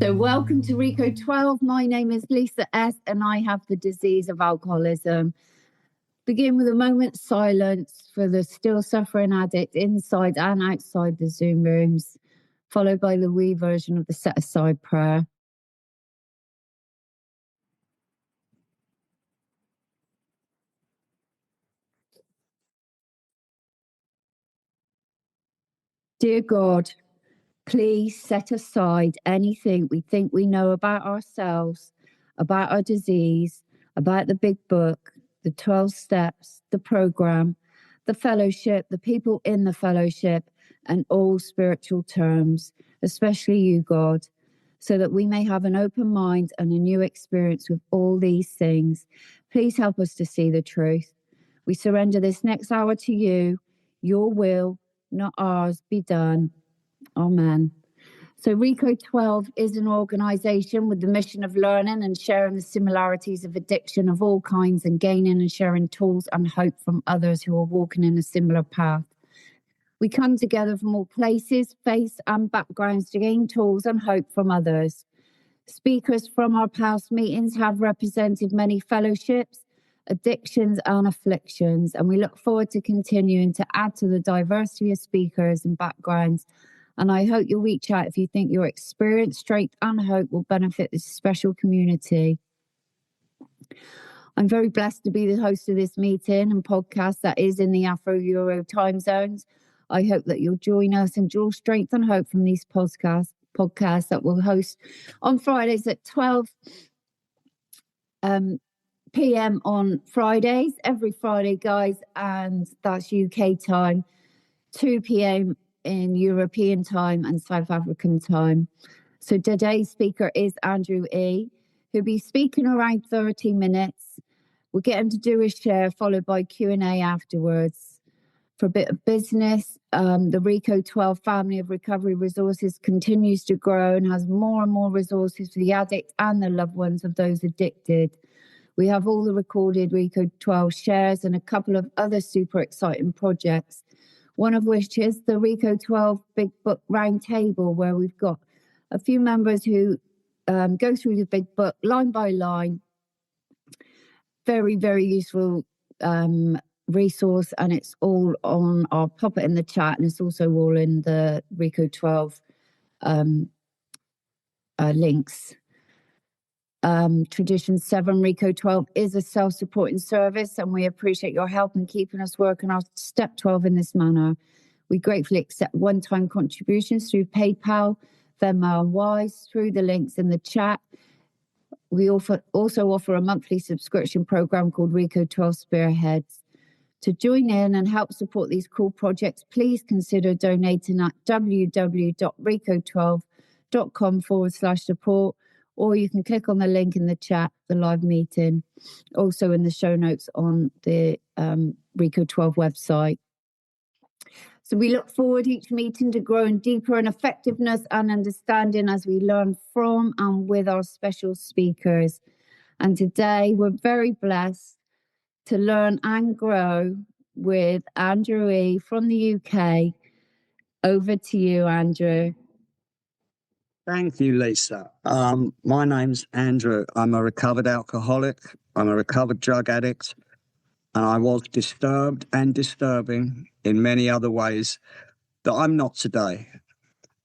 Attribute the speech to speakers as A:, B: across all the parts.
A: So welcome to RICO 12. My name is Lisa S. and I have the disease of alcoholism. Begin with a moment's silence for the still suffering addict inside and outside the Zoom rooms, followed by the wee version of the set-aside prayer. Dear God, please set aside anything we think we know about ourselves, about our disease, about the big book, the 12 steps, the program, the fellowship, the people in the fellowship, and all spiritual terms, especially you, God, so that we may have an open mind and a new experience with all these things. Please help us to see the truth. We surrender this next hour to you. Your will, not ours, be done. Amen. So RICO 12 is an organisation with the mission of learning and sharing the similarities of addiction of all kinds and gaining and sharing tools and hope from others who are walking in a similar path. We come together from all places, faiths and backgrounds to gain tools and hope from others. Speakers from our past meetings have represented many fellowships, addictions and afflictions, and we look forward to continuing to add to the diversity of speakers and backgrounds. And I hope you'll reach out if you think your experience, strength and hope will benefit this special community. I'm very blessed to be the host of this meeting and podcast that is in the Afro-Euro time zones. I hope that you'll join us and draw strength and hope from these podcasts that we'll host on Fridays at 12 p.m. on Fridays, every Friday, guys, and that's UK time, 2 p.m. in European time and South African time. So today's speaker is Andrew E., who'll be speaking around 30 minutes. We'll get him to do his share, followed by Q&A afterwards. For a bit of business, the RICO 12 family of recovery resources continues to grow and has more and more resources for the addict and the loved ones of those addicted. We have all the recorded RICO 12 shares and a couple of other super exciting projects, one of which is the RICO 12 Big Book Roundtable, where we've got a few members who go through the big book line by line. Very, very useful resource, and it's all on, I'll pop it in the chat, and it's also all in the RICO 12 links. Tradition 7 RICO 12 is a self-supporting service, and we appreciate your help in keeping us working our step 12 in this manner. We gratefully accept one-time contributions through PayPal, Venmo and Wise through the links in the chat. We also offer a monthly subscription program called RICO 12 Spearheads. To join in and help support these cool projects, please consider donating at www.rico12.com/support, or you can click on the link in the chat, the live meeting, also in the show notes on the RICO 12 website. So we look forward each meeting to growing deeper in effectiveness and understanding as we learn from and with our special speakers. And today we're very blessed to learn and grow with Andrew E. from the UK. Over to you, Andrew.
B: Thank you, Lisa. My name's Andrew. I'm a recovered alcoholic. I'm a recovered drug addict. And I was disturbed and disturbing in many other ways that I'm not today.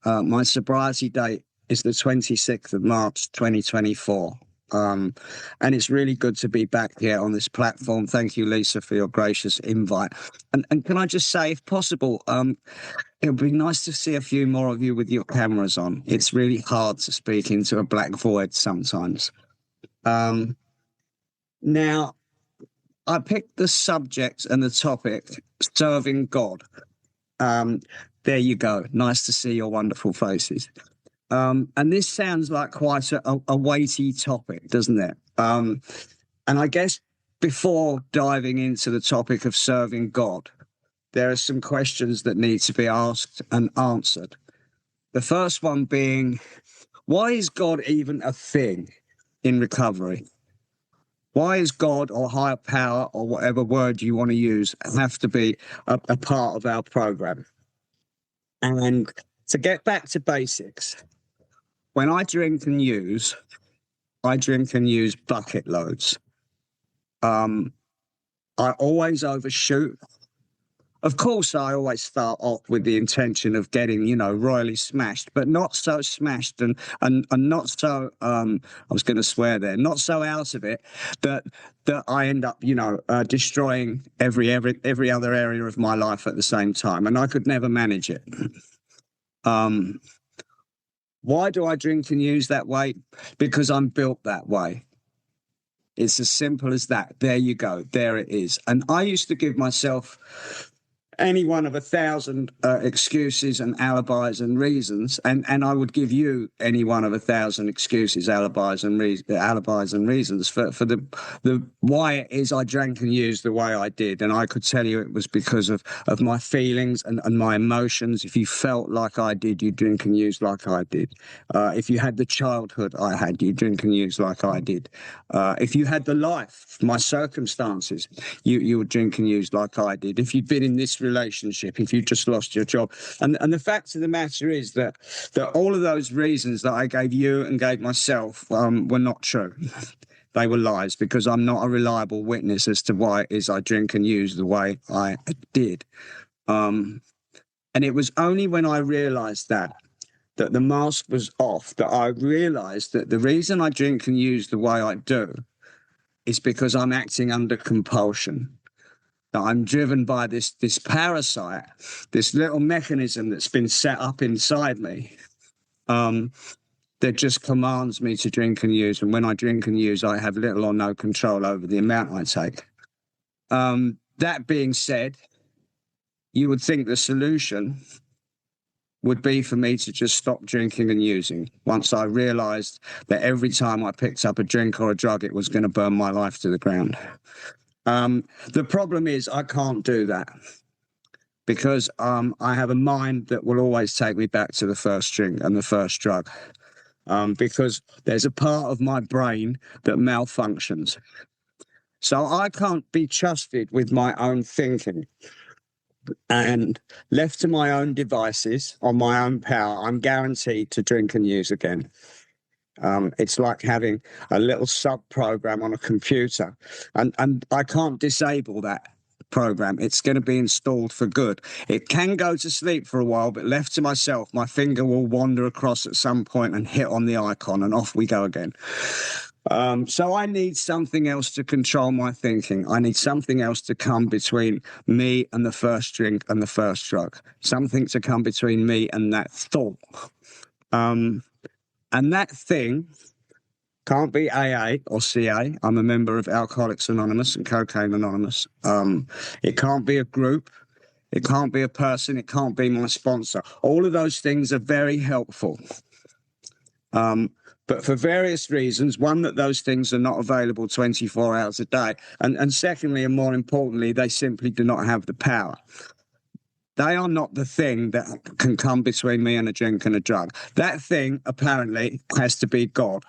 B: My sobriety date is the 26th of March, 2024. And it's really good to be back here on this platform. Thank you, Lisa, for your gracious invite. And can I just say, if possible, it would be nice to see a few more of you with your cameras on. It's really hard to speak into a black void sometimes. Now, I picked the subject and the topic, serving God. There you go. Nice to see your wonderful faces. And this sounds like quite a weighty topic, doesn't it? And I guess before diving into the topic of serving God, there are some questions that need to be asked and answered. The first one being, why is God even a thing in recovery? Why is God or higher power or whatever word you want to use have to be a part of our program? And to get back to basics, when I drink and use bucket loads. I always overshoot. Of course, I always start off with the intention of getting, royally smashed, but not so smashed and not so, I was going to swear there, not so out of it that I end up, destroying every other area of my life at the same time. And I could never manage it. Why do I drink and use that way? Because I'm built that way. It's as simple as that. There you go. There it is. And I used to give myself any one of 1,000 excuses and alibis and reasons, and I would give you any one of 1,000 excuses, alibis and reasons for the why it is I drank and used the way I did. And I could tell you it was because of my feelings and my emotions. If you felt like I did, you drink and use like I did. If you had the childhood I had, you drink and use like I did. If you had the life, my circumstances, you would drink and use like I did. If you'd been in this relationship, if you just lost your job, and the fact of the matter is that all of those reasons that I gave you and gave myself were not true. They were lies, because I'm not a reliable witness as to why it is I drink and use the way I did. And it was only when I realized that the mask was off that I realized that the reason I drink and use the way I do is because I'm acting under compulsion. That I'm driven by this parasite, this little mechanism that's been set up inside me, that just commands me to drink and use. And when I drink and use, I have little or no control over the amount I take. That being said, you would think the solution would be for me to just stop drinking and using once I realized that every time I picked up a drink or a drug, it was going to burn my life to the ground. The problem is I can't do that because I have a mind that will always take me back to the first drink and the first drug, because there's a part of my brain that malfunctions. So I can't be trusted with my own thinking. And left to my own devices, on my own power, I'm guaranteed to drink and use again. It's like having a little sub-program on a computer, and I can't disable that program. It's going to be installed for good. It can go to sleep for a while, but left to myself, my finger will wander across at some point and hit on the icon, and off we go again. So I need something else to control my thinking. I need something else to come between me and the first drink and the first drug. Something to come between me and that thought. And that thing can't be AA or CA. I'm a member of Alcoholics Anonymous and Cocaine Anonymous. It can't be a group. It can't be a person. It can't be my sponsor. All of those things are very helpful. But for various reasons, one, that those things are not available 24 hours a day. And secondly, and more importantly, they simply do not have the power. They are not the thing that can come between me and a drink and a drug. That thing, apparently, has to be God.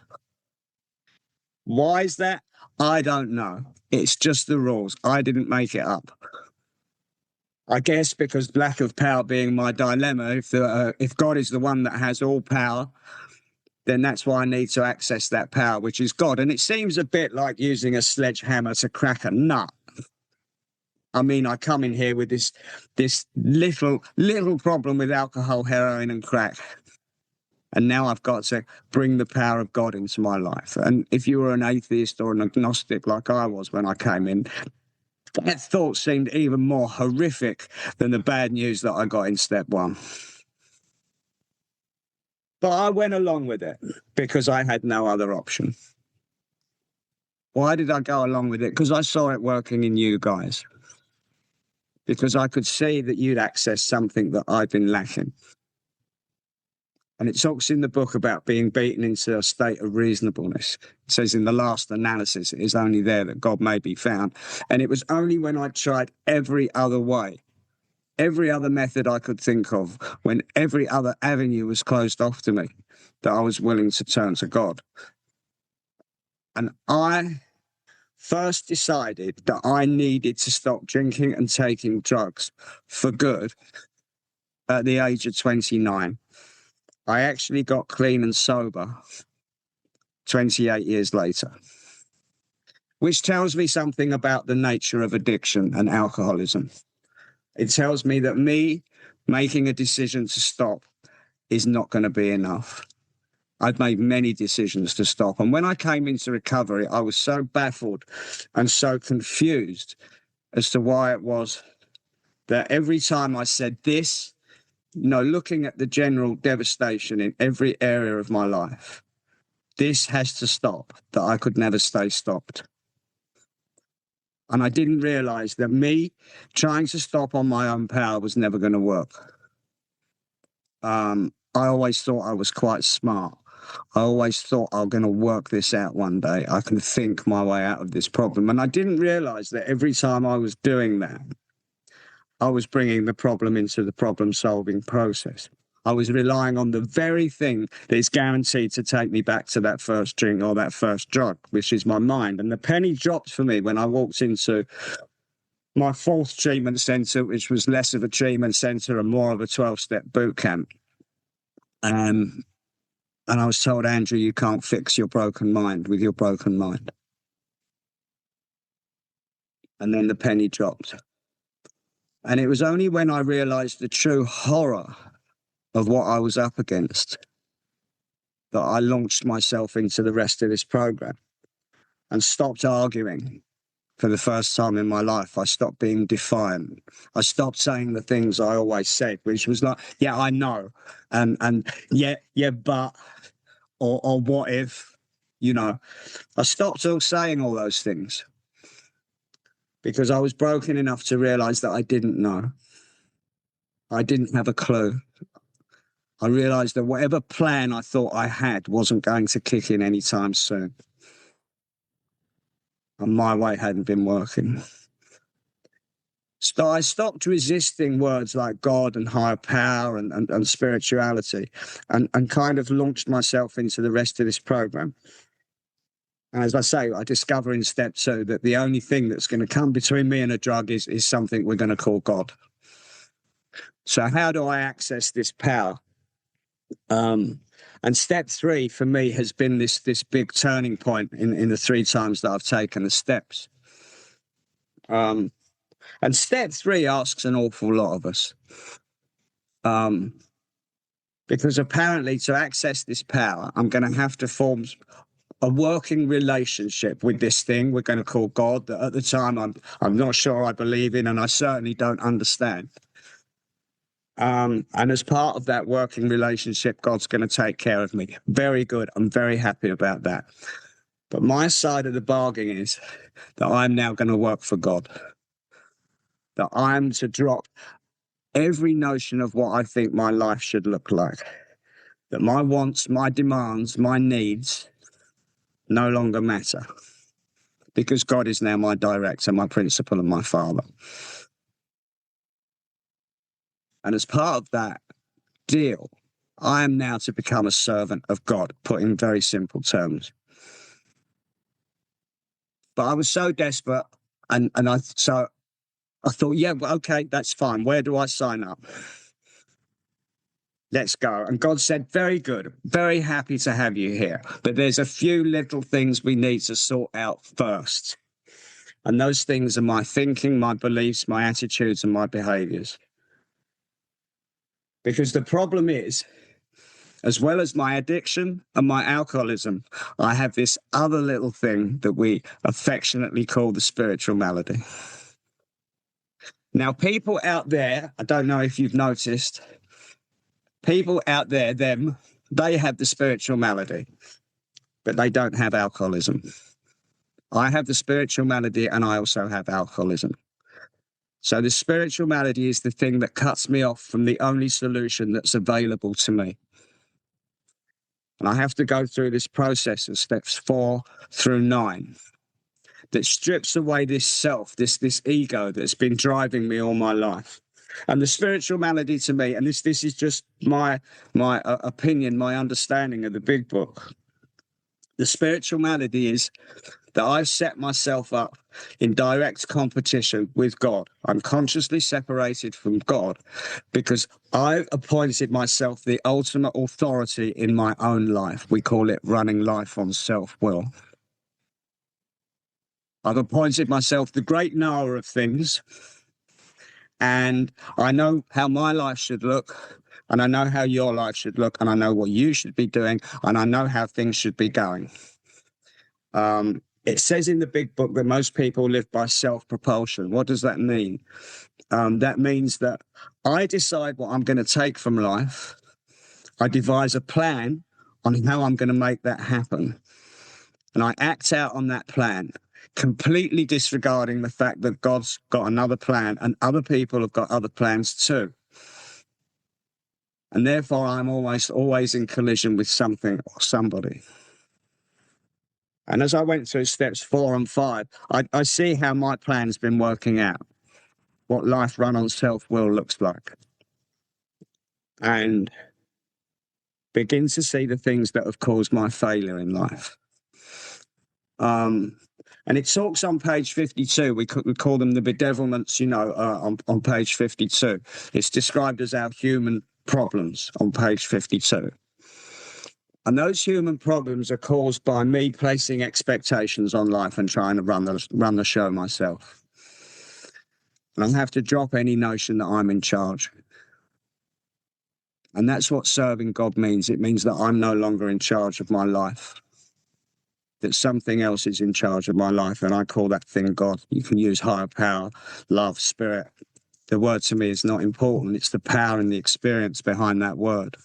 B: Why is that? I don't know. It's just the rules. I didn't make it up. I guess because lack of power being my dilemma, if God is the one that has all power, then that's why I need to access that power, which is God. And it seems a bit like using a sledgehammer to crack a nut. I mean, I come in here with this little problem with alcohol, heroin, and crack. And now I've got to bring the power of God into my life. And if you were an atheist or an agnostic like I was when I came in, that thought seemed even more horrific than the bad news that I got in step one. But I went along with it because I had no other option. Why did I go along with it? Because I saw it working in you guys. Because I could see that you'd access something that I'd been lacking. And it talks in the book about being beaten into a state of reasonableness. It says in the last analysis, it is only there that God may be found. And it was only when I tried every other way, every other method I could think of, when every other avenue was closed off to me, that I was willing to turn to God. And I first decided that I needed to stop drinking and taking drugs for good at the age of 29. I actually got clean and sober 28 years later, which tells me something about the nature of addiction and alcoholism. It tells me that me making a decision to stop is not going to be enough. I've made many decisions to stop. And when I came into recovery, I was so baffled and so confused as to why it was that every time I said this, looking at the general devastation in every area of my life, this has to stop, that I could never stay stopped. And I didn't realize that me trying to stop on my own power was never going to work. I always thought I was quite smart. I always thought I'm going to work this out one day. I can think my way out of this problem. And I didn't realize that every time I was doing that, I was bringing the problem into the problem-solving process. I was relying on the very thing that is guaranteed to take me back to that first drink or that first drug, which is my mind. And the penny dropped for me when I walked into my fourth treatment centre, which was less of a treatment centre and more of a 12-step boot camp. And I was told, Andrew, you can't fix your broken mind with your broken mind. And then the penny dropped. And it was only when I realised the true horror of what I was up against that I launched myself into the rest of this program and stopped arguing for the first time in my life. I stopped being defiant. I stopped saying the things I always said, which was like, yeah, I know. And yeah, but, or what if, I stopped saying all those things because I was broken enough to realise that I didn't know. I didn't have a clue. I realised that whatever plan I thought I had wasn't going to kick in anytime soon. And my way hadn't been working. So I stopped resisting words like God and higher power and spirituality and kind of launched myself into the rest of this program. And as I say, I discover in step 2 that the only thing that's going to come between me and a drug is something we're going to call God. So how do I access this power? And step 3 for me has been this big turning point in the 3 times that I've taken the steps. And step 3 asks an awful lot of us. Because apparently to access this power, I'm going to have to form a working relationship with this thing we're going to call God, that at the time I'm not sure I believe in, and I certainly don't understand. And as part of that working relationship, God's going to take care of me. Very good. I'm very happy about that. But my side of the bargain is that I'm now going to work for God. That I'm to drop every notion of what I think my life should look like. That my wants, my demands, my needs no longer matter. Because God is now my director, my principal, and my father. And as part of that deal, I am now to become a servant of God, put in very simple terms. But I was so desperate, and I thought, yeah, well, okay, that's fine. Where do I sign up? Let's go. And God said, very good, very happy to have you here. But there's a few little things we need to sort out first. And those things are my thinking, my beliefs, my attitudes, and my behaviors. Because the problem is, as well as my addiction and my alcoholism, I have this other little thing that we affectionately call the spiritual malady. Now, people out there, I don't know if you've noticed, people out there, they have the spiritual malady, but they don't have alcoholism. I have the spiritual malady and I also have alcoholism. So the spiritual malady is the thing that cuts me off from the only solution that's available to me. And I have to go through this process of steps 4 through 9 that strips away this self, this ego that's been driving me all my life. And the spiritual malady to me, and this is just my opinion, my understanding of the big book. The spiritual malady is that I've set myself up in direct competition with God. I'm consciously separated from God because I've appointed myself the ultimate authority in my own life. We call it running life on self-will. I've appointed myself the great knower of things, and I know how my life should look, and I know how your life should look, and I know what you should be doing, and I know how things should be going. It says in the big book that most people live by self-propulsion. What does that mean? That means that I decide what I'm going to take from life. I devise a plan on how I'm going to make that happen. And I act out on that plan, completely disregarding the fact that God's got another plan and other people have got other plans too. And therefore, I'm almost always in collision with something or somebody. And as I went through steps 4 and 5, I see how my plan's been working out, what life run on self-will looks like, and begin to see the things that have caused my failure in life. And it talks on page 52. We call them the bedevilments, on page 52. It's described as our human problems on page 52. And those human problems are caused by me placing expectations on life and trying to run the show myself. And I have to drop any notion that I'm in charge. And that's what serving God means. It means that I'm no longer in charge of my life, that something else is in charge of my life, and I call that thing God. You can use higher power, love, spirit. The word to me is not important. It's the power and the experience behind that word.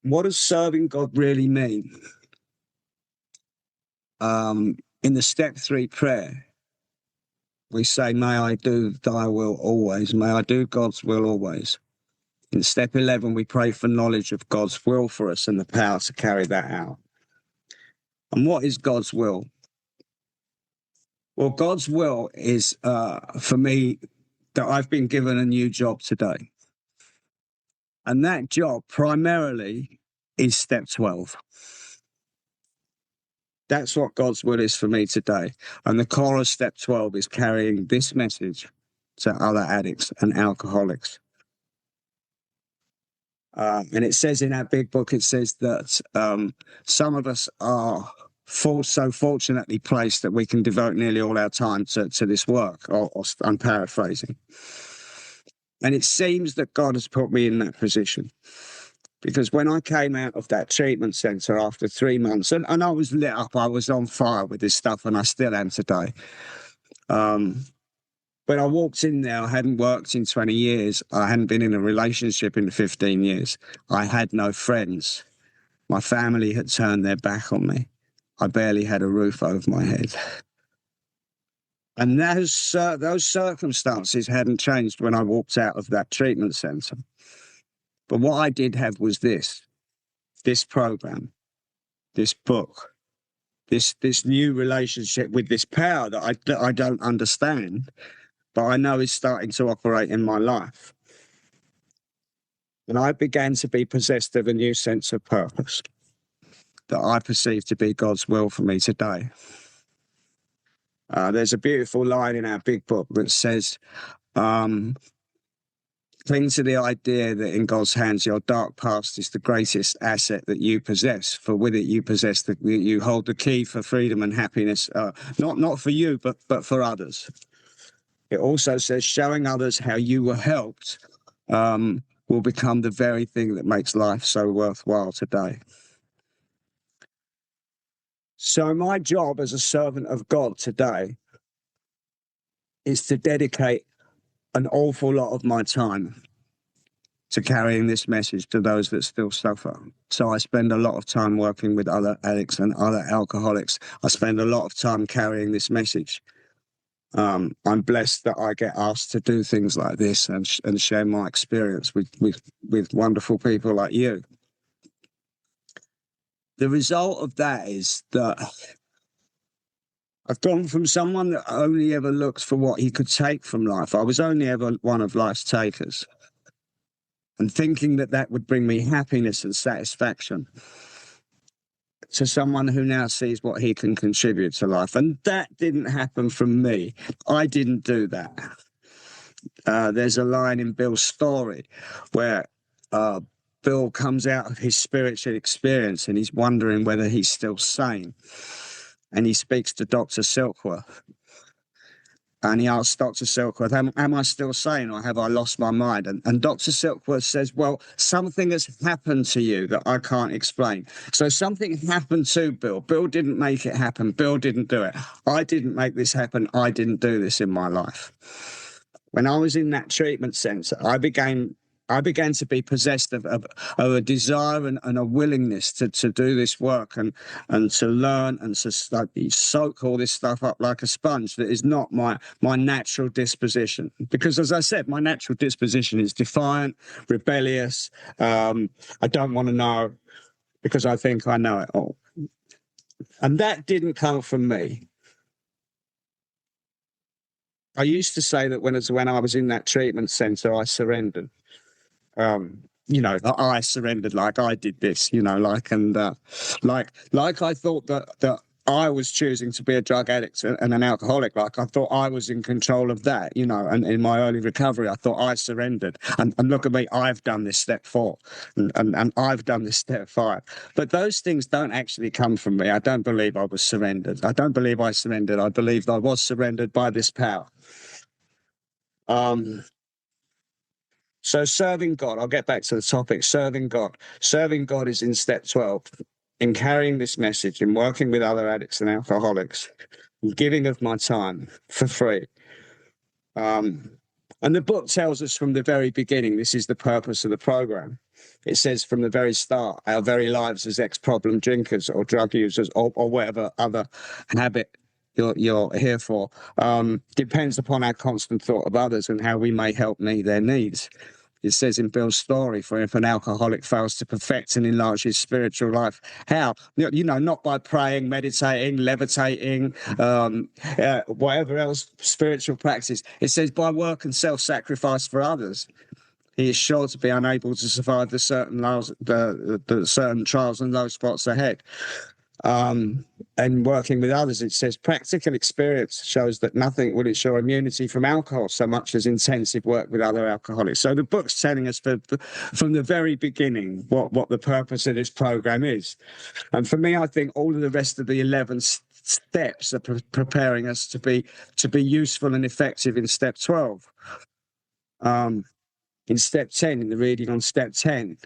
B: What does serving God really mean? In the step 3 prayer, we say, may I do thy will always. May I do God's will always. In step 11, we pray for knowledge of God's will for us and the power to carry that out. And what is God's will? Well, God's will is, for me, that I've been given a new job today. And that job primarily is step 12. That's what God's will is for me today. And the core of step 12 is carrying this message to other addicts and alcoholics. And it says in our big book, it says that some of us are so fortunately placed that we can devote nearly all our time to this work, or I'm paraphrasing. And it seems that God has put me in that position. Because when I came out of that treatment centre after 3 months, and I was lit up, I was on fire with this stuff, and I still am today. But I walked in there, I hadn't worked in 20 years. I hadn't been in a relationship in 15 years. I had no friends. My family had turned their back on me. I barely had a roof over my head. And those circumstances hadn't changed when I walked out of that treatment centre. But what I did have was this program, this book, this new relationship with this power that I don't understand, but I know is starting to operate in my life. And I began to be possessed of a new sense of purpose that I perceive to be God's will for me today. There's a beautiful line in our big book that says, cling to the idea that in God's hands, your dark past is the greatest asset that you possess. For with it, you hold the key for freedom and happiness, not for you, but for others. It also says, showing others how you were helped will become the very thing that makes life so worthwhile today. So my job as a servant of God today is to dedicate an awful lot of my time to carrying this message to those that still suffer. So I spend a lot of time working with other addicts and other alcoholics. I spend a lot of time carrying this message. I'm blessed that I get asked to do things like this and share my experience with wonderful people like you. The result of that is that I've gone from someone that only ever looked for what he could take from life. I was only ever one of life's takers. And thinking that would bring me happiness and satisfaction, to someone who now sees what he can contribute to life. And that didn't happen from me. I didn't do that. There's a line in Bill's story where Bill comes out of his spiritual experience and he's wondering whether he's still sane. And he speaks to Dr. Silkworth. And he asks Dr. Silkworth, am I still sane or have I lost my mind? And Dr. Silkworth says, well, something has happened to you that I can't explain. So something happened to Bill. Bill didn't make it happen. Bill didn't do it. I didn't make this happen. I didn't do this in my life. When I was in that treatment centre, I began to be possessed of a desire and a willingness to do this work and to learn and to soak all this stuff up like a sponge. That is not my natural disposition. Because, as I said, my natural disposition is defiant, rebellious. I don't want to know because I think I know it all. And that didn't come from me. I used to say that when I was in that treatment centre, I surrendered. I surrendered, like I did this, like I thought that I was choosing to be a drug addict and an alcoholic. Like I thought I was in control of that, and in my early recovery, I thought I surrendered. And look at me, I've done this step 4 and I've done this step 5. But those things don't actually come from me. I don't believe I was surrendered. I don't believe I surrendered. I believed I was surrendered by this power. So serving God, I'll get back to the topic, serving God. Serving God is in step 12, in carrying this message, in working with other addicts and alcoholics, giving of my time for free. And the book tells us from the very beginning, this is the purpose of the program. It says from the very start, our very lives as ex-problem drinkers or drug users or whatever other habit you're here for, depends upon our constant thought of others and how we may help meet their needs. It says in Bill's story, for if an alcoholic fails to perfect and enlarge his spiritual life, how? Not by praying, meditating, levitating, whatever else spiritual practice. It says by work and self-sacrifice for others. He is sure to be unable to survive the certain trials and low spots ahead. And working with others, it says practical experience shows that nothing will ensure immunity from alcohol so much as intensive work with other alcoholics. So the book's telling us from the very beginning what the purpose of this program is. And for me, I think all of the rest of the 11 steps are preparing us to be useful and effective in step 12. In step 10, in the reading on step 10,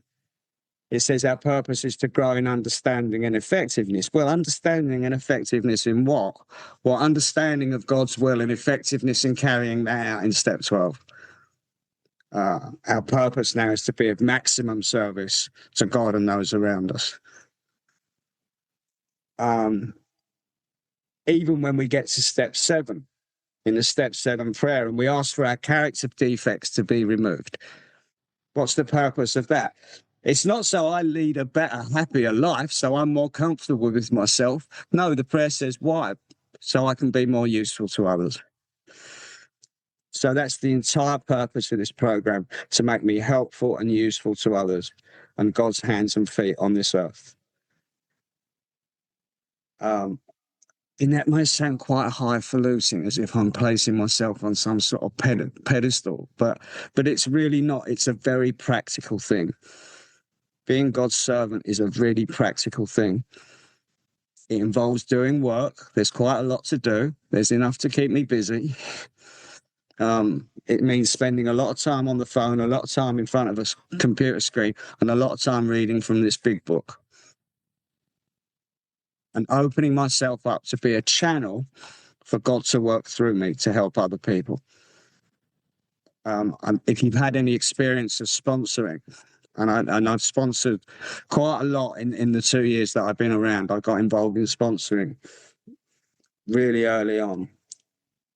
B: it says our purpose is to grow in understanding and effectiveness. Well, understanding and effectiveness in what? Well, understanding of God's will and effectiveness in carrying that out in step 12. Our purpose now is to be of maximum service to God and those around us. Even when we get to step 7, in the step 7 prayer, and we ask for our character defects to be removed. What's the purpose of that? It's not so I lead a better, happier life, so I'm more comfortable with myself. No, the prayer says, why? So I can be more useful to others. So that's the entire purpose of this program, to make me helpful and useful to others and God's hands and feet on this earth. And that may sound quite highfalutin, as if I'm placing myself on some sort of pedestal, but it's really not. It's a very practical thing. Being God's servant is a really practical thing. It involves doing work. There's quite a lot to do. There's enough to keep me busy. It means spending a lot of time on the phone, a lot of time in front of a computer screen, and a lot of time reading from this big book. And opening myself up to be a channel for God to work through me to help other people. If you've had any experience of sponsoring, and I've sponsored quite a lot in the 2 years that I've been around. I got involved in sponsoring really early on.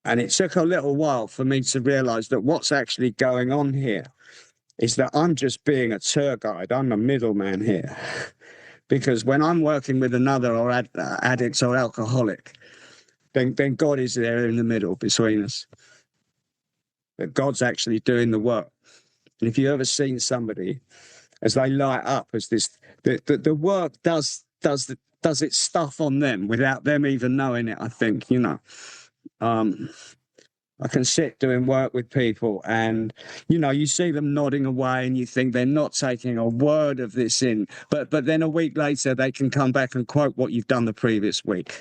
B: And it took a little while for me to realise that what's actually going on here is that I'm just being a tour guide. I'm a middleman here. Because when I'm working with another or addict or alcoholic, then God is there in the middle between us. But God's actually doing the work. And if you've ever seen somebody as they light up as this, the work does does its stuff on them without them even knowing it, I think, you know. I can sit doing work with people and, you know, you see them nodding away and you think they're not taking a word of this in. But then a week later, they can come back and quote what you've done the previous week.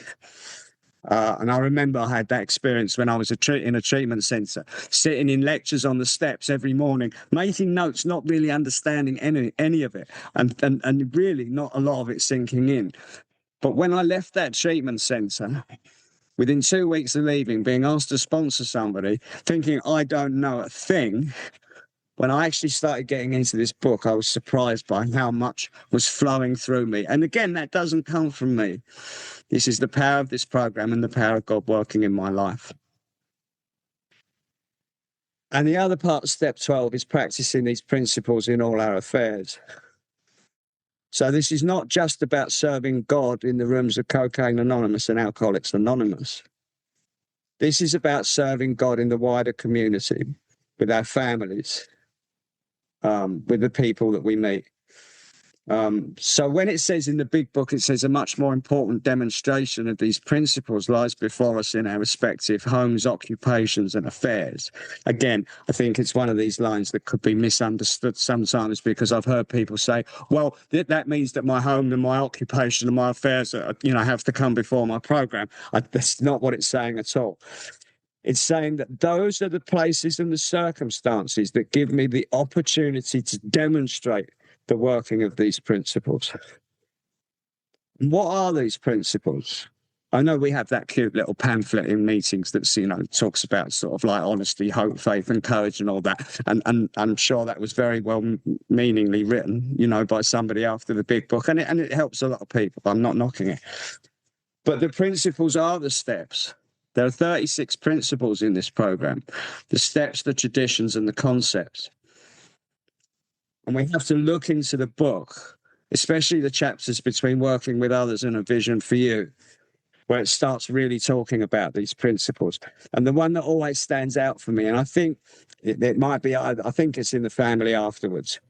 B: And I remember I had that experience when I was in a treatment centre, sitting in lectures on the steps every morning, making notes, not really understanding any of it, and really not a lot of it sinking in. But when I left that treatment centre, within 2 weeks of leaving, being asked to sponsor somebody, thinking I don't know a thing, when I actually started getting into this book, I was surprised by how much was flowing through me. And again, that doesn't come from me. This is the power of this program and the power of God working in my life. And the other part of step 12 is practicing these principles in all our affairs. So this is not just about serving God in the rooms of Cocaine Anonymous and Alcoholics Anonymous. This is about serving God in the wider community, with our families, with the people that we meet. So when it says in the big book, it says a much more important demonstration of these principles lies before us in our respective homes, occupations and affairs. Again, I think it's one of these lines that could be misunderstood sometimes, because I've heard people say, well, that means that my home and my occupation and my affairs are, you know, have to come before my program. That's not what it's saying at all. It's saying that those are the places and the circumstances that give me the opportunity to demonstrate the working of these principles. What are these principles? I know we have that cute little pamphlet in meetings that, you know, talks about sort of like honesty, hope, faith and courage and all that. And I'm sure that was very well meaningly written, you know, by somebody after the big book. And it helps a lot of people. I'm not knocking it. But the principles are the steps. There are 36 principles in this program. The steps, the traditions and the concepts. And we have to look into the book, especially the chapters between working with others and a vision for you, where it starts really talking about these principles. And the one that always stands out for me, and I think it might be, I think it's in the family afterwards,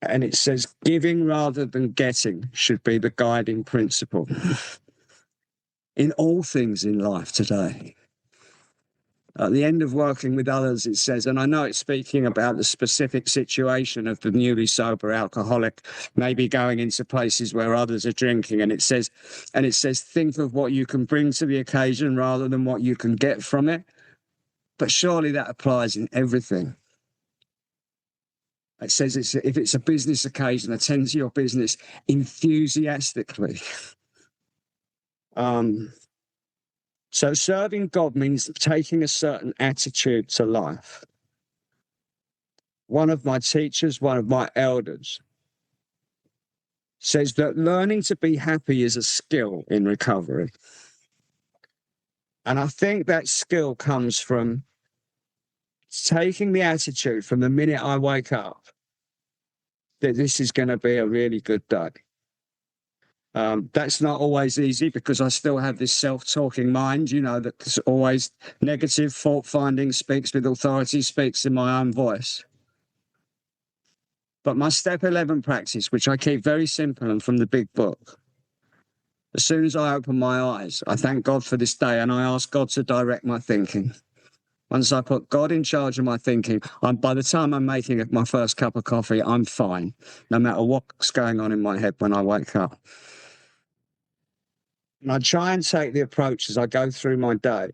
B: and it says, giving rather than getting should be the guiding principle in all things in life today. At the end of working with others, it says, and I know it's speaking about the specific situation of the newly sober alcoholic, maybe going into places where others are drinking. And it says, think of what you can bring to the occasion rather than what you can get from it. But surely that applies in everything. It says, if it's a business occasion, attend to your business enthusiastically. So serving God means taking a certain attitude to life. One of my teachers, one of my elders, says that learning to be happy is a skill in recovery. And I think that skill comes from taking the attitude from the minute I wake up that this is going to be a really good day. That's not always easy, because I still have this self-talking mind, you know, that's always negative, fault-finding, speaks with authority, speaks in my own voice. But my step 11 practice, which I keep very simple and from the big book, as soon as I open my eyes, I thank God for this day and I ask God to direct my thinking. Once I put God in charge of my thinking, by the time I'm making my first cup of coffee, I'm fine, no matter what's going on in my head when I wake up. And I try and take the approach as I go through my day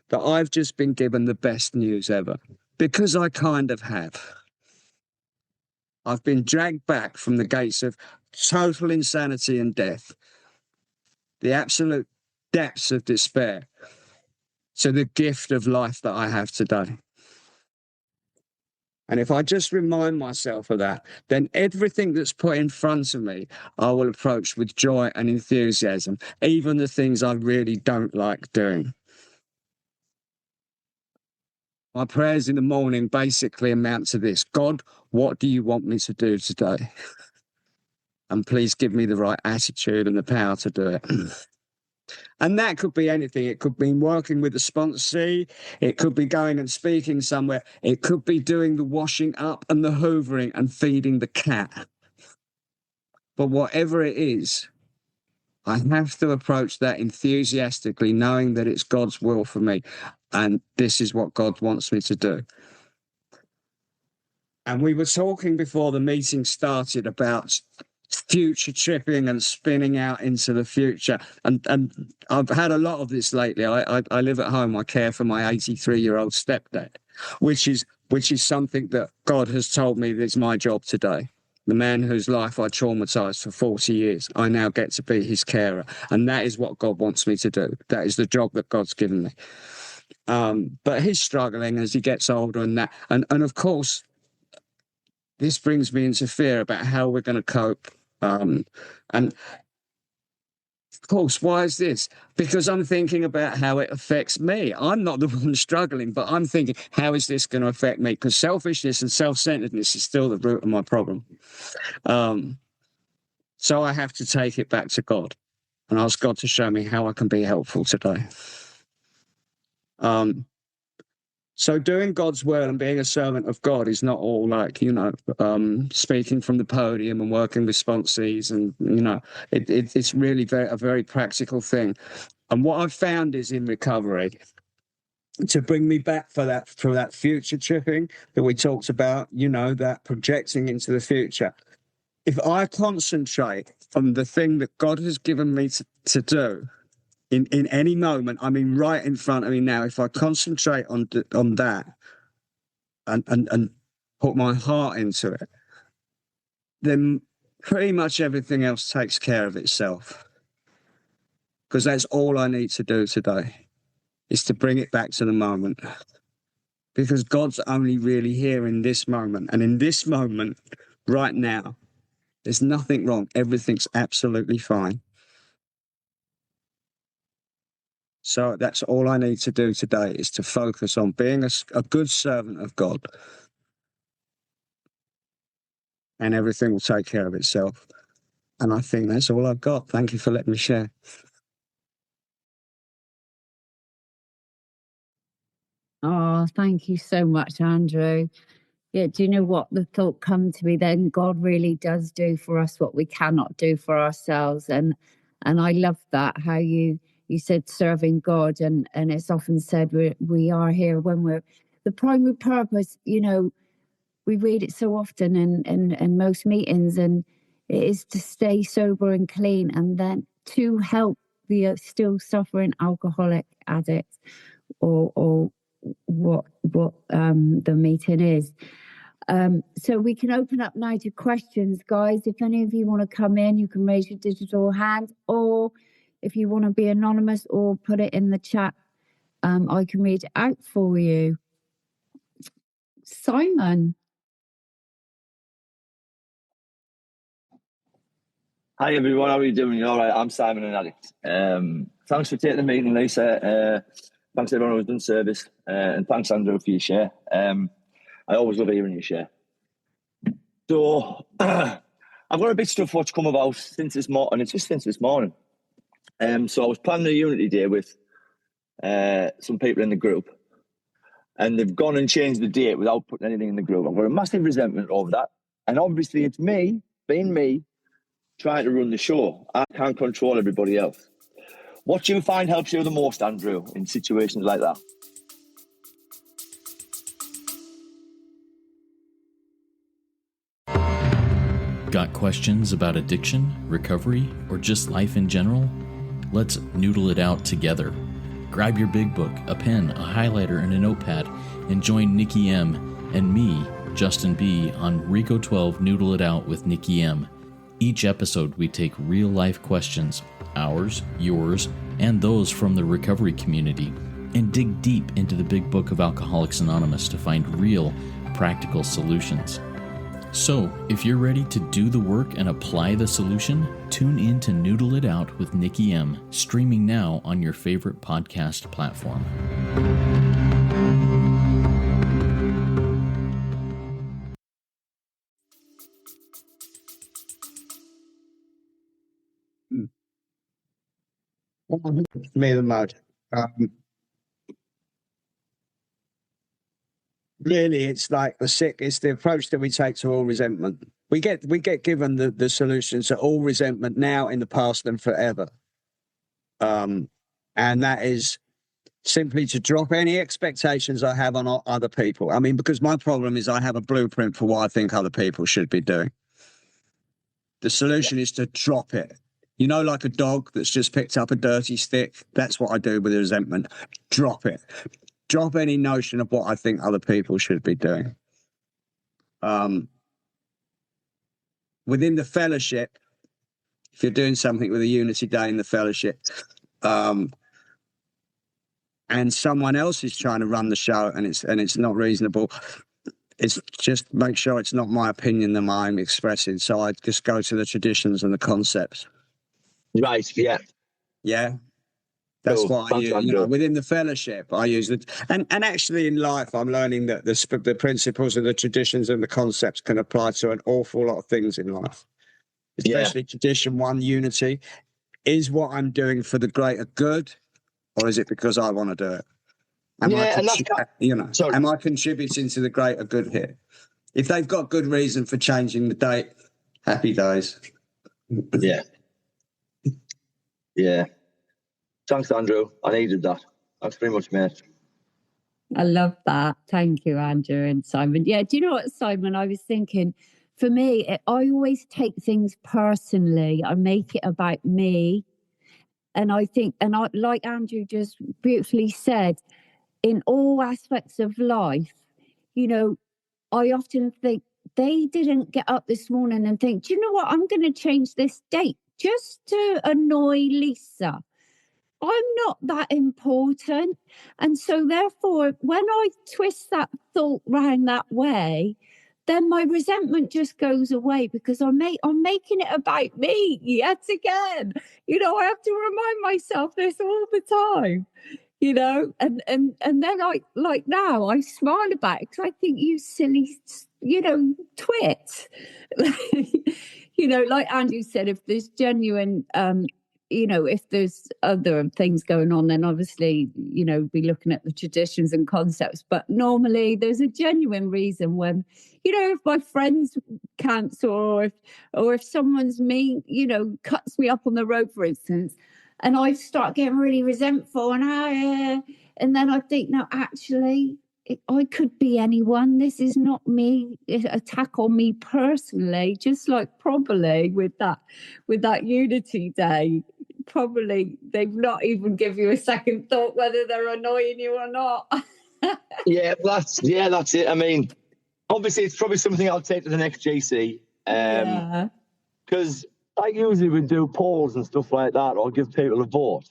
B: that I've just been given the best news ever, because I kind of have. I've been dragged back from the gates of total insanity and death, the absolute depths of despair, to the gift of life that I have today. And if I just remind myself of that, then everything that's put in front of me, I will approach with joy and enthusiasm, even the things I really don't like doing. My prayers in the morning basically amount to this: God, what do you want me to do today? And please give me the right attitude and the power to do it. And that could be anything. It could be working with a sponsee. It could be going and speaking somewhere. It could be doing the washing up and the hoovering and feeding the cat. But whatever it is, I have to approach that enthusiastically, knowing that it's God's will for me, and this is what God wants me to do. And we were talking before the meeting started about future tripping and spinning out into the future. And I've had a lot of this lately. I live at home. I care for my 83-year-old stepdad, which is something that God has told me is my job today. The man whose life I traumatized for 40 years, I now get to be his carer. And that is what God wants me to do. That is the job that God's given me. But he's struggling as he gets older and that. And of course, this brings me into fear about how we're going to cope. And of course, why is this? Because I'm thinking about how it affects me. I'm not the one struggling, but I'm thinking, how is this going to affect me? Because selfishness and self-centeredness is still the root of my problem. So I have to take it back to God and ask God to show me how I can be helpful today. So doing God's will and being a servant of God is not all like, speaking from the podium and working with sponsees, and, it's really a very practical thing. And what I've found is in recovery, to bring me back for that future tripping that we talked about, that projecting into the future. If I concentrate on the thing that God has given me to do, in any moment, I mean, right in front of me now, if I concentrate on that and put my heart into it, then pretty much everything else takes care of itself. Because that's all I need to do today, is to bring it back to the moment. Because God's only really here in this moment. And in this moment, right now, there's nothing wrong. Everything's absolutely fine. So that's all I need to do today, is to focus on being a good servant of God. And everything will take care of itself. And I think that's all I've got. Thank you for letting me share.
A: Oh, thank you so much, Andrew. Yeah, do you know what the thought come to me then? God really does do for us what we cannot do for ourselves. And I love that, how you said serving God, and it's often said we are here when we're the primary purpose, we read it so often in most meetings, and it is to stay sober and clean, and then to help the still suffering alcoholic addict, or what the meeting is. So we can open up now to questions, guys. If any of you want to come in, you can raise your digital hand, or if you want to be anonymous or put it in the chat, I can read it out for you. Simon.
C: Hi everyone, how are you doing? You all right? I'm Simon and Alex. Thanks for taking the meeting, Lisa. Thanks everyone who's done service, and thanks Andrew for your share. I always love hearing you share. So I've got a bit of stuff what's come about since this morning, and it's just since this morning. So I was planning a Unity Day with some people in the group, and they've gone and changed the date without putting anything in the group. I've got a massive resentment over that, and obviously it's me, being me, trying to run the show. I can't control everybody else. What do you find helps you the most, Andrew, in situations like that?
D: Got questions about addiction, recovery, or just life in general? Let's noodle it out together. Grab your big book, a pen, a highlighter, and a notepad, and join Nikki M and me, Justin B, on Rico 12 Noodle It Out with Nikki M. Each episode, we take real-life questions, ours, yours, and those from the recovery community, and dig deep into the big book of Alcoholics Anonymous to find real, practical solutions. So, if you're ready to do the work and apply the solution, tune in to Noodle It Out with Nikki M, streaming now on your favorite podcast platform.
B: Me the mud. Really, it's like it's the approach that we take to all resentment. We get given the solution to all resentment now, in the past, and forever. And that is simply to drop any expectations I have on other people. I mean, because my problem is I have a blueprint for what I think other people should be doing. The solution is to drop it. You know, like a dog that's just picked up a dirty stick. That's what I do with resentment. Drop it. Drop any notion of what I think other people should be doing. Within the fellowship, if you're doing something with a unity day in the fellowship, and someone else is trying to run the show and it's not reasonable, it's just make sure it's not my opinion that I'm expressing. So I just go to the traditions and the concepts.
C: Right. Yeah.
B: Yeah. That's
C: Cool.
B: what I use. You know, within the fellowship, I use it. And actually in life, I'm learning that the principles of the traditions and the concepts can apply to an awful lot of things in life, especially tradition one, unity. Is what I'm doing for the greater good, or is it because I want to do it? Am I contributing to the greater good here? If they've got good reason for changing the date, happy days.
C: Yeah. Yeah. Thanks, Andrew. I needed that. Thanks very much, mate.
A: I love that. Thank you, Andrew and Simon. Yeah, do you know what, Simon? I was thinking, for me, I always take things personally. I make it about me. And I think, like Andrew just beautifully said, in all aspects of life, you know, I often think they didn't get up this morning and think, do you know what? I'm going to change this date just to annoy Lisa. I'm not that important. And so therefore, when I twist that thought round that way, then my resentment just goes away, because I'm making it about me yet again. You know, I have to remind myself this all the time, you know, and then I, like now, I smile about it because I think, you silly, you know, twit. You know, like Andrew said, if there's genuine you know, if there's other things going on, then obviously, you know, be looking at the traditions and concepts. But normally there's a genuine reason when, you know, if my friends cancel, or if someone's mean, you know, cuts me up on the road, for instance, and I start getting really resentful and then I think, no, actually, I could be anyone. This is not me, attack on me personally, just like probably with that Unity Day. Probably they've not even give you a second thought whether they're annoying you or not.
C: That's it. I mean, obviously it's probably something I'll take to the next GC. Because I usually would do polls and stuff like that, or give people a vote.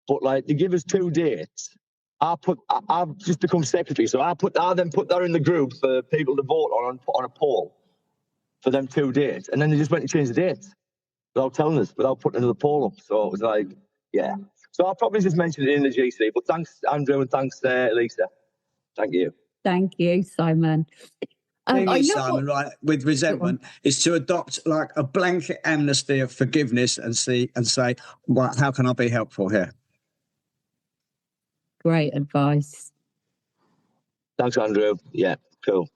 C: But like, they give us 2 dates. I've just become secretary, so I then put that in the group for people to vote on a poll for them 2 dates, and then they just went to change the dates without telling us, without putting another poll up. So it was like, yeah. So I'll probably just mention it in the GC. But thanks, Andrew, and thanks, Lisa. Thank you.
A: Thank you, Simon.
B: Simon, right, with resentment, is to adopt like a blanket amnesty of forgiveness and say, well, how can I be helpful here?
A: Great advice.
C: Thanks, Andrew. Yeah, cool.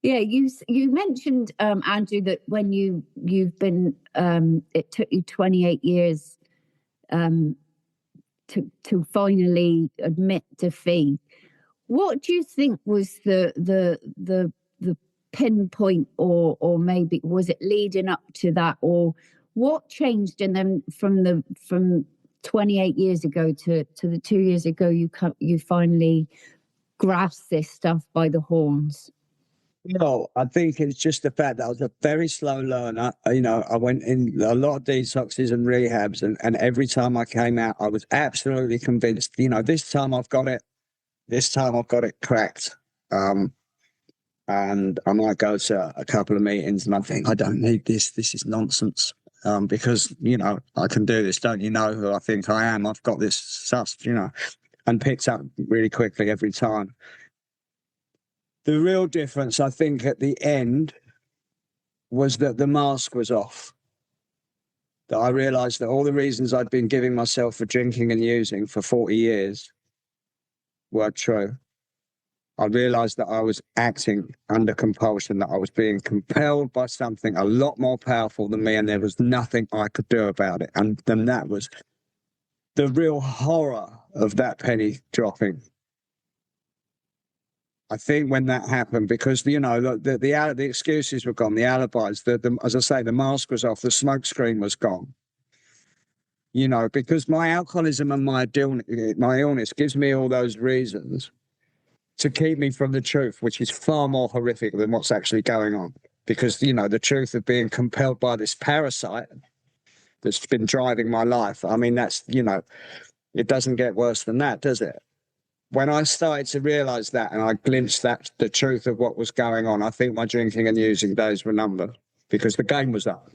A: Yeah, you mentioned, Andrew, that when you've been, it took you 28 years to finally admit defeat. What do you think was the pinpoint, or maybe was it leading up to that, or what changed? And then from 28 years ago to the 2 years ago, you finally grasped this stuff by the horns.
B: No, I think it's just the fact that I was a very slow learner. You know, I went in a lot of detoxes and rehabs, and every time I came out, I was absolutely convinced, you know, this time I've got it. This time I've got it cracked. And I might go to a couple of meetings and I think, I don't need this. This is nonsense. Because, you know, I can do this. Don't you know who I think I am? I've got this sussed, you know, and picked up really quickly every time. The real difference, I think, at the end was that the mask was off. That I realised that all the reasons I'd been giving myself for drinking and using for 40 years were true. I realized that I was acting under compulsion, that I was being compelled by something a lot more powerful than me, and there was nothing I could do about it. And then that was the real horror of that penny dropping. I think when that happened, because, you know, the excuses were gone, the alibis, as I say, the mask was off, the smoke screen was gone. You know, because my alcoholism and my illness gives me all those reasons to keep me from the truth, which is far more horrific than what's actually going on. Because, you know, the truth of being compelled by this parasite that's been driving my life, I mean, that's, you know, it doesn't get worse than that, does it? When I started to realise that and I glimpsed that the truth of what was going on, I think my drinking and using days were numbered because the game was up.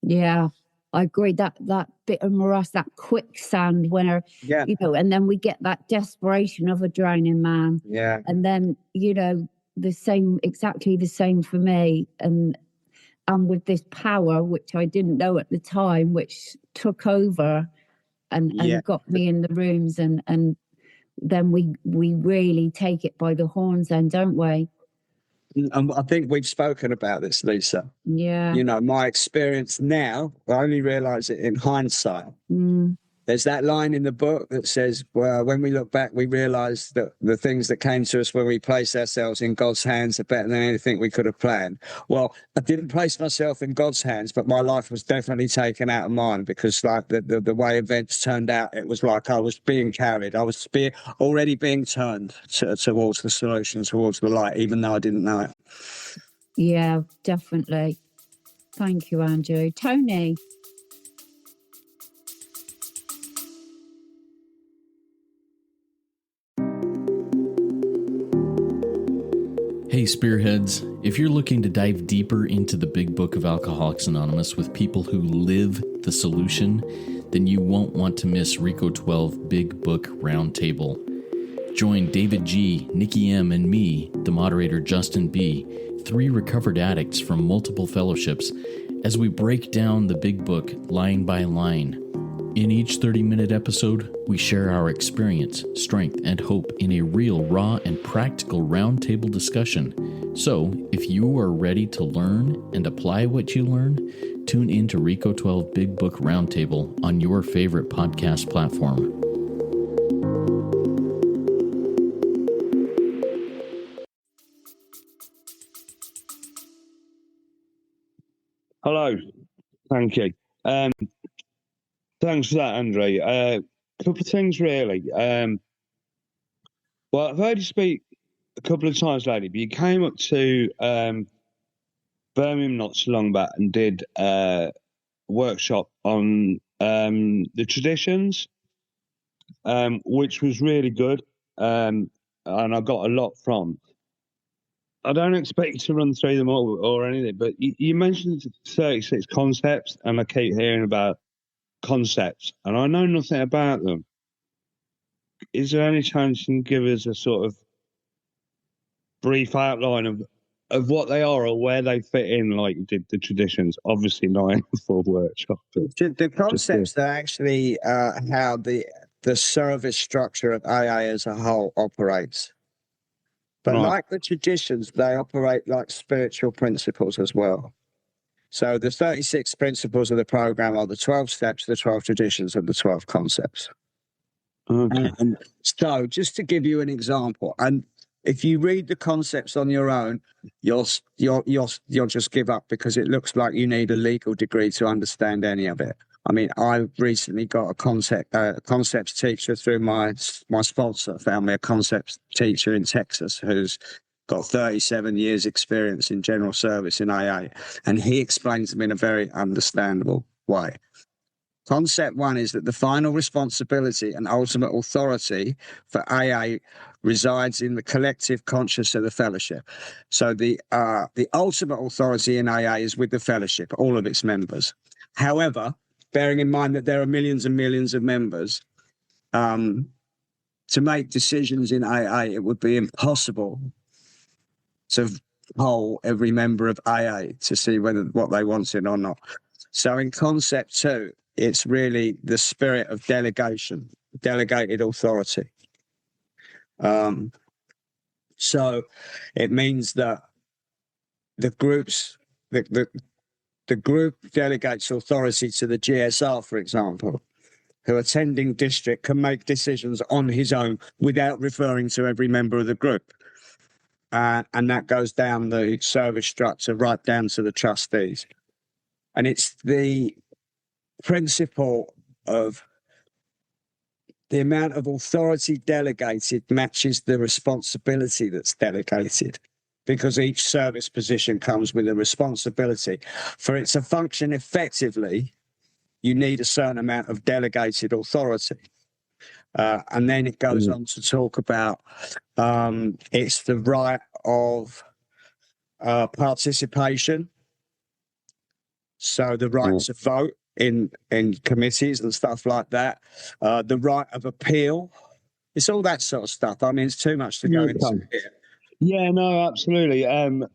A: Yeah, I agree. That bit of morass, that quicksand, you know, and then we get that desperation of a drowning man.
B: Yeah.
A: And then, you know, exactly the same for me. And with this power, which I didn't know at the time, which took over and got me in the rooms, and then we really take it by the horns then, don't we?
B: And I think we've spoken about this, Lisa.
A: Yeah.
B: You know, my experience now, I only realise it in hindsight. There's that line in the book that says, well, when we look back, we realise that the things that came to us when we placed ourselves in God's hands are better than anything we could have planned. Well, I didn't place myself in God's hands, but my life was definitely taken out of mine because, like, the way events turned out, it was like I was being carried. I was already being turned towards the solution, towards the light, even though I didn't know it.
A: Yeah, definitely. Thank you, Andrew. Tony?
D: Hey Spearheads, if you're looking to dive deeper into the big book of Alcoholics Anonymous with people who live the solution, then you won't want to miss RICO 12 Big Book Roundtable. Join David G., Nikki M., and me, the moderator Justin B., 3 recovered addicts from multiple fellowships, as we break down the big book line by line. In each 30-minute episode, we share our experience, strength, and hope in a real, raw, and practical roundtable discussion. So, if you are ready to learn and apply what you learn, tune in to RICO 12 Big Book Roundtable on your favorite podcast platform.
E: Hello. Thank you. Thanks for that, Andre. A couple of things, really. Well, I've heard you speak a couple of times lately, but you came up to Birmingham not so long back and did a workshop on the traditions, which was really good, and I got a lot from. I don't expect you to run through them all or anything, but you mentioned 36 concepts, and I keep hearing about concepts, and I know nothing about them. Is there any chance you can give us a sort of brief outline of what they are or where they fit in, like you did the traditions? Obviously not in the full workshop.
B: The concepts are actually how the service structure of AA as a whole operates. But like the traditions, they operate like spiritual principles as well. So the 36 principles of the program are the 12 steps, the 12 traditions, and the 12 concepts.
E: Okay.
B: And so just to give you an example, and if you read the concepts on your own, you'll just give up because it looks like you need a legal degree to understand any of it. I mean, I recently got a concepts teacher through my sponsor, found me a concepts teacher in Texas who's got 37 years experience in general service in AA, and he explains them in a very understandable way. Concept 1 is that the final responsibility and ultimate authority for AA resides in the collective conscience of the fellowship. So the ultimate authority in AA is with the fellowship, all of its members. However, bearing in mind that there are millions and millions of members, to make decisions in AA, it would be impossible to poll every member of AA to see what they wanted or not. So in concept 2, it's really the spirit of delegation, delegated authority. So it means that the group delegates authority to the GSR, for example, who attending district can make decisions on his own without referring to every member of the group. And that goes down the service structure right down to the trustees. And it's the principle of the amount of authority delegated matches the responsibility that's delegated, because each service position comes with a responsibility. For it to function effectively, you need a certain amount of delegated authority. And then it goes on to talk about it's the right of participation. So the right to vote in committees and stuff like that. The right of appeal. It's all that sort of stuff. I mean, it's too much to go into here.
E: Yeah, no, absolutely. Thanks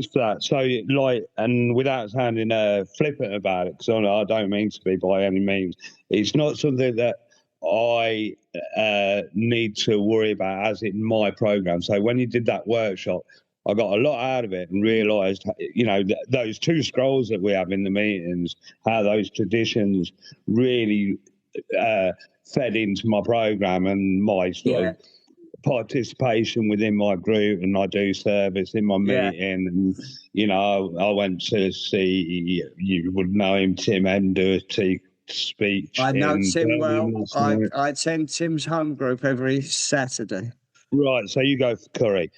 E: for that. So, like, and without sounding flippant about it, because I don't mean to be by any means, it's not something that I need to worry about as in my program. So when you did that workshop, I got a lot out of it and realised, those two scrolls that we have in the meetings, how those traditions really fed into my program and my sort of participation within my group, and I do service in my meeting. And I went to see, you would know him, Tim M, do a speech.
B: I know Tim well. I attend Tim's home group every Saturday.
E: Right, so you go for curry.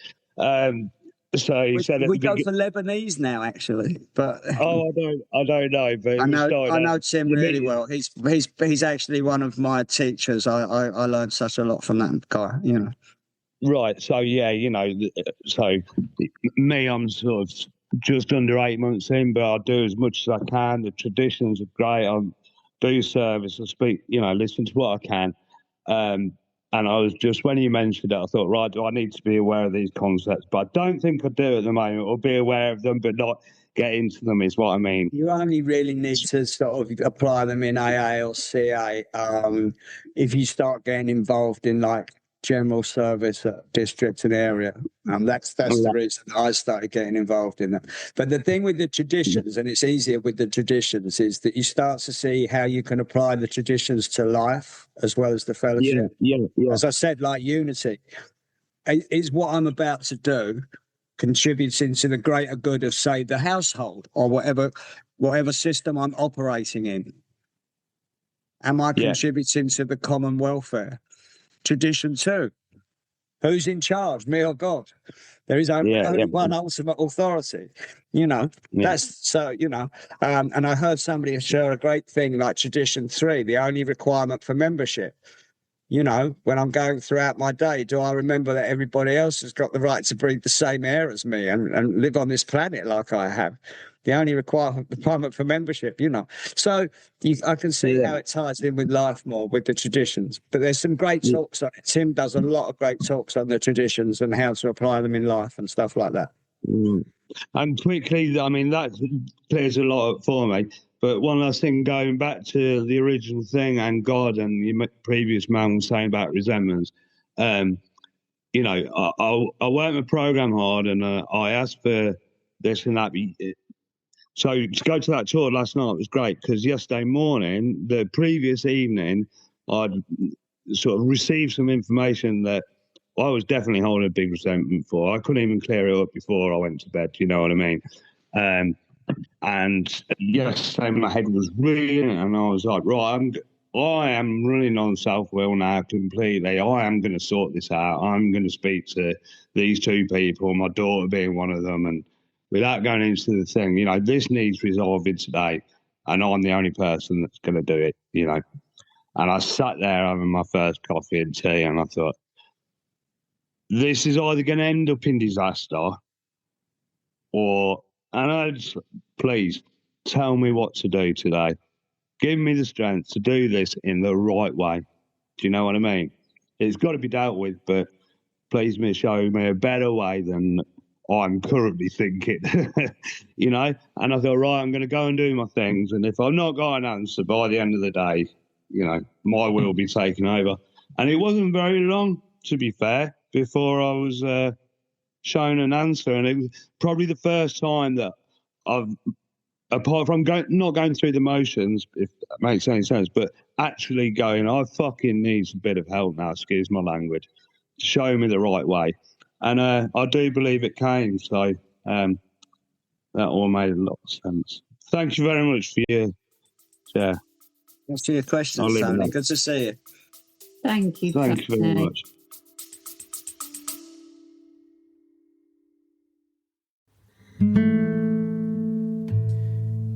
E: So he said
B: we go for Lebanese now, actually. But
E: I don't know. But
B: I know Tim really well. He's actually one of my teachers. I learned such a lot from that guy.
E: Right. So so me, I'm sort of just under 8 months in, but I do as much as I can. The traditions are great. I do service. I speak. Listen to what I can. And I was just, when you mentioned it, I thought, right, do I need to be aware of these concepts? But I don't think I do at the moment, or be aware of them, but not get into them is what I mean.
B: You only really need to sort of apply them in AA or CA. If you start getting involved in like general service at district and area, that's the reason I started getting involved in that. But the thing with the traditions, and it's easier with the traditions, is that you start to see how you can apply the traditions to life as well as the fellowship.
E: Yeah.
B: As I said, like unity is what I'm about to do, contributing to the greater good of, say, the household or whatever system I'm operating in. Am I contributing to the common welfare? Tradition 2. Who's in charge, me or God? There is only one ultimate authority. That's so, and I heard somebody share a great thing like tradition 3, the only requirement for membership. When I'm going throughout my day, do I remember that everybody else has got the right to breathe the same air as me and live on this planet like I have? The only requirement for membership, So I can see how it ties in with life more, with the traditions. But there's some great talks on it. Tim does a lot of great talks on the traditions and how to apply them in life and stuff like that.
E: And quickly, I mean, that clears a lot for me. But one last thing, going back to the original thing and God, and your previous man was saying about resentments. I worked my program hard, and I asked for this and that. So to go to that tour last night was great, because yesterday morning, the previous evening, I'd sort of received some information that I was definitely holding a big resentment for. I couldn't even clear it up before I went to bed, you know what I mean? And yesterday my head was reeling, and I was like, right, I am running on self-will now completely. I am going to sort this out. I'm going to speak to these 2 people, my daughter being one of them, and without going into the thing, this needs resolving today, and I'm the only person that's going to do it, And I sat there having my first coffee and tea, and I thought, this is either going to end up in disaster, and I just, please tell me what to do today. Give me the strength to do this in the right way. Do you know what I mean? It's got to be dealt with, but please show me a better way than I'm currently thinking, And I thought, right, I'm going to go and do my things. And if I've not got an answer by the end of the day, my will be taken over. And it wasn't very long, to be fair, before I was shown an answer. And it was probably the first time that I've, apart from not going through the motions, if that makes any sense, but actually going, I fucking need a bit of help now, excuse my language, to show me the right way. And I do believe it came. So that all made a lot of sense. Thank you very much for your share.
B: Thanks for your questions, Tony. Good to see you.
A: Thank you.
E: Thank you very much.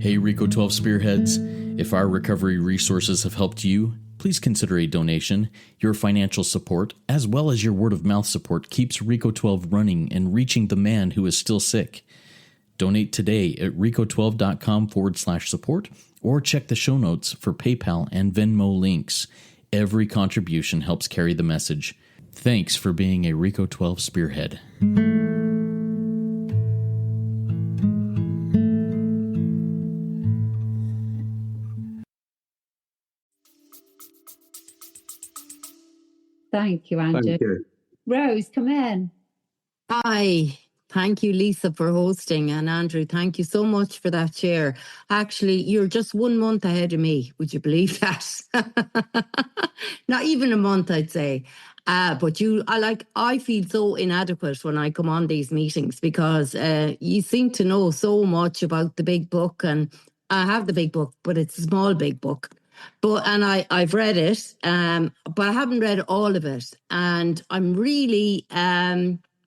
D: Hey Rico 12 Spearheads, if our recovery resources have helped you, please consider a donation. Your financial support, as well as your word of mouth support, keeps Rico 12 running and reaching the man who is still sick. Donate today at rico12.com/support or check the show notes for PayPal and Venmo links. Every contribution helps carry the message. Thanks for being a Rico 12 Spearhead.
A: Thank you, Andrew.
E: Thank you.
A: Rose, come in.
F: Hi. Thank you, Lisa, for hosting. And Andrew, thank you so much for that share. Actually, you're just 1 month ahead of me. Would you believe that? Not even a month, I'd say. But I feel so inadequate when I come on these meetings because you seem to know so much about the big book. And I have the big book, but it's a small big book. And I've read it, but I haven't read all of it. And I'm really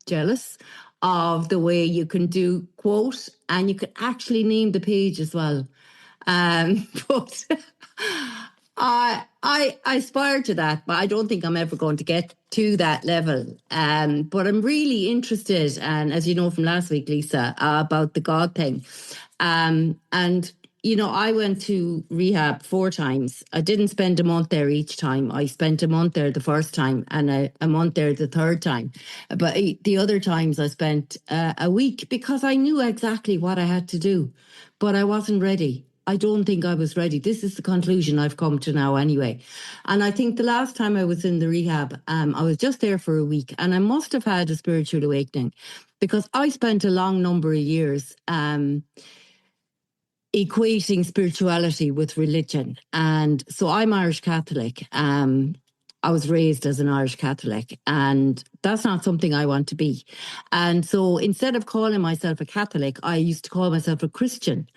F: jealous of the way you can do quote and you can actually name the page as well. But I aspire to that, but I don't think I'm ever going to get to that level. But I'm really interested, and as you know from last week, Lisa, about the God thing. And you know, I went to rehab 4 times. I didn't spend a month there each time. I spent a month there the first time and a month there the third time. But the other times I spent a week because I knew exactly what I had to do, but I wasn't ready. I don't think I was ready. This is the conclusion I've come to now anyway. And I think the last time I was in the rehab, I was just there for a week and I must have had a spiritual awakening because I spent a long number of years equating spirituality with religion. And so I'm Irish Catholic. I was raised as an Irish Catholic and that's not something I want to be. And so instead of calling myself a Catholic, I used to call myself a Christian.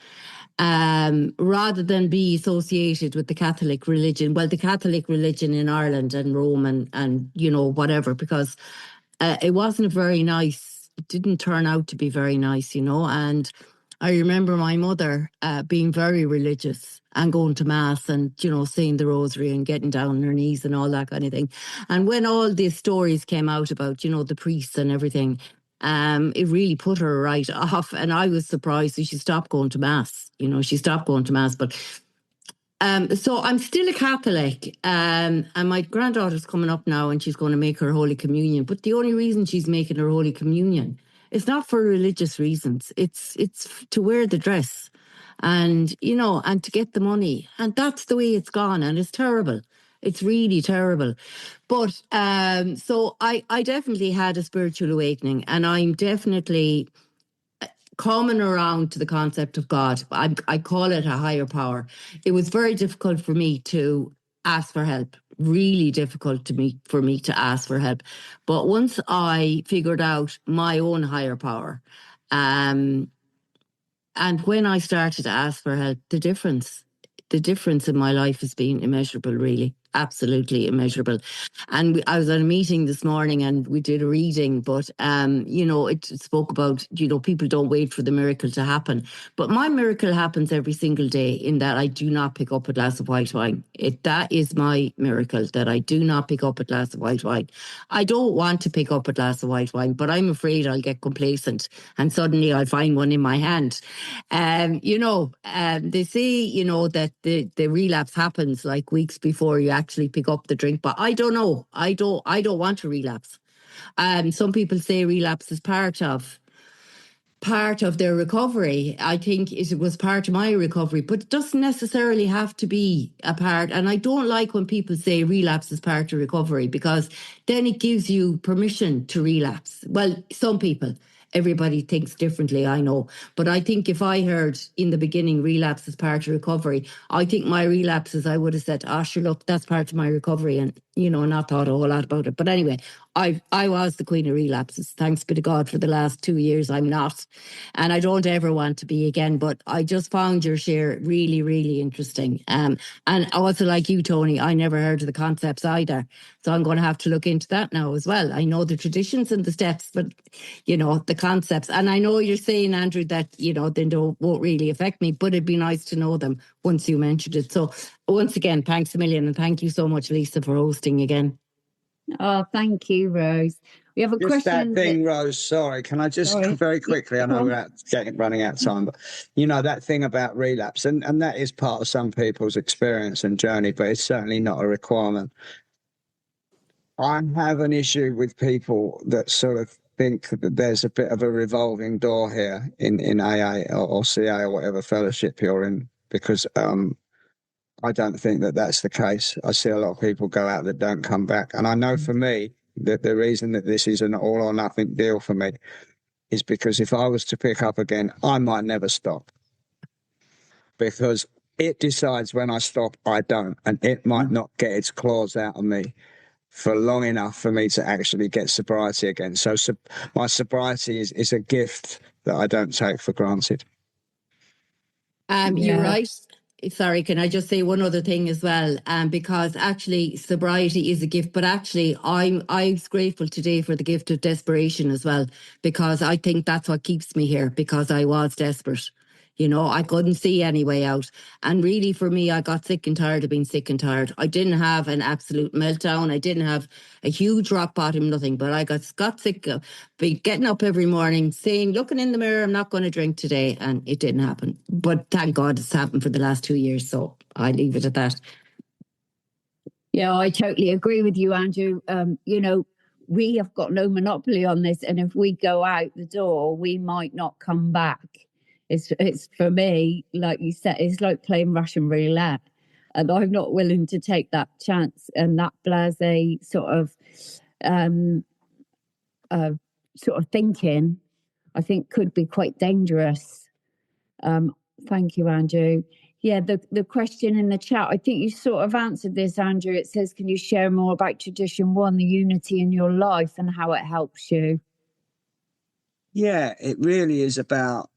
F: Rather than be associated with the Catholic religion, well, the Catholic religion in Ireland and Rome and you know, whatever, because it wasn't very nice. It didn't turn out to be very nice, you know, and I remember my mother being very religious and going to mass and, you know, saying the rosary and getting down on her knees and all that kind of thing. And when all these stories came out about, you know, the priests and everything, it really put her right off. And I was surprised that she stopped going to mass. You know, she stopped going to mass. But so I'm still a Catholic, and my granddaughter's coming up now and she's going to make her Holy Communion. But the only reason she's making her Holy Communion is not for religious reasons. It's to wear the dress and, you know, and to get the money. And that's the way it's gone. And it's terrible. It's really terrible. But so I definitely had a spiritual awakening and I'm definitely coming around to the concept of God. I call it a higher power. It was very difficult for me to ask for help, really difficult for me to ask for help. But once I figured out my own higher power, and when I started to ask for help, the difference in my life has been immeasurable, really. Absolutely immeasurable. And I was at a meeting this morning and we did a reading, but, you know, it spoke about, you know, people don't wait for the miracle to happen. But my miracle happens every single day in that I do not pick up a glass of white wine. That is my miracle, that I do not pick up a glass of white wine. I don't want to pick up a glass of white wine, but I'm afraid I'll get complacent and suddenly I'll find one in my hand. You know, they say, you know, that the relapse happens like weeks before you actually pick up the drink, but I don't know. I don't want to relapse. Some people say relapse is part of part of their recovery. I think it was part of my recovery, but it doesn't necessarily have to be a part. And I don't like when people say relapse is part of recovery, because then it gives you permission to relapse. Well, some people. Everybody thinks differently, I know. But I think if I heard in the beginning relapse is part of recovery, I think my relapses, I would have said, sure, look, that's part of my recovery, and, not thought a whole lot about it. But anyway, I was the queen of relapses. Thanks be to God for the last 2 years, I'm not. And I don't ever want to be again. But I just found your share really, really interesting. And also, like you, Tony, I never heard of the concepts either. So I'm going to have to look into that now as well. I know the traditions and the steps, but, the concepts. And I know you're saying, Andrew, that, they won't really affect me, but it'd be nice to know them once you mentioned it. So once again, thanks a million. And thank you so much, Lisa, for hosting again.
A: Oh, thank you, Rose. We have a
B: Just
A: question.
B: that thing, Rose, sorry, can I just very quickly, I know we're running out of time, but that thing about relapse, and that is part of some people's experience and journey, but it's certainly not a requirement. I have an issue with people that sort of think that there's a bit of a revolving door here in AA or CA or whatever fellowship you're in, because I don't think that that's the case. I see a lot of people go out that don't come back. And I know for me that the reason that this is an all or nothing deal for me is because if I was to pick up again, I might never stop. Because it decides when I stop, I don't. And it might not get its claws out of me for long enough for me to actually get sobriety again. So my sobriety is a gift that I don't take for granted.
F: You're right. Sorry, can I just say one other thing as well? Because actually sobriety is a gift, but actually I'm grateful today for the gift of desperation as well, because I think that's what keeps me here, because I was desperate. I couldn't see any way out. And really, for me, I got sick and tired of being sick and tired. I didn't have an absolute meltdown. I didn't have a huge rock bottom, nothing. But I got sick of getting up every morning, saying, looking in the mirror, I'm not going to drink today. And it didn't happen. But thank God it's happened for the last 2 years. So I leave it at that.
A: Yeah, I totally agree with you, Andrew. We have got no monopoly on this. And if we go out the door, we might not come back. It's for me, like you said, it's like playing Russian roulette, and I'm not willing to take that chance. And that blasé sort of thinking, I think, could be quite dangerous. Thank you, Andrew. Yeah, the question in the chat, I think you sort of answered this, Andrew. It says, can you share more about Tradition 1, the unity in your life and how it helps you?
B: Yeah, it really is about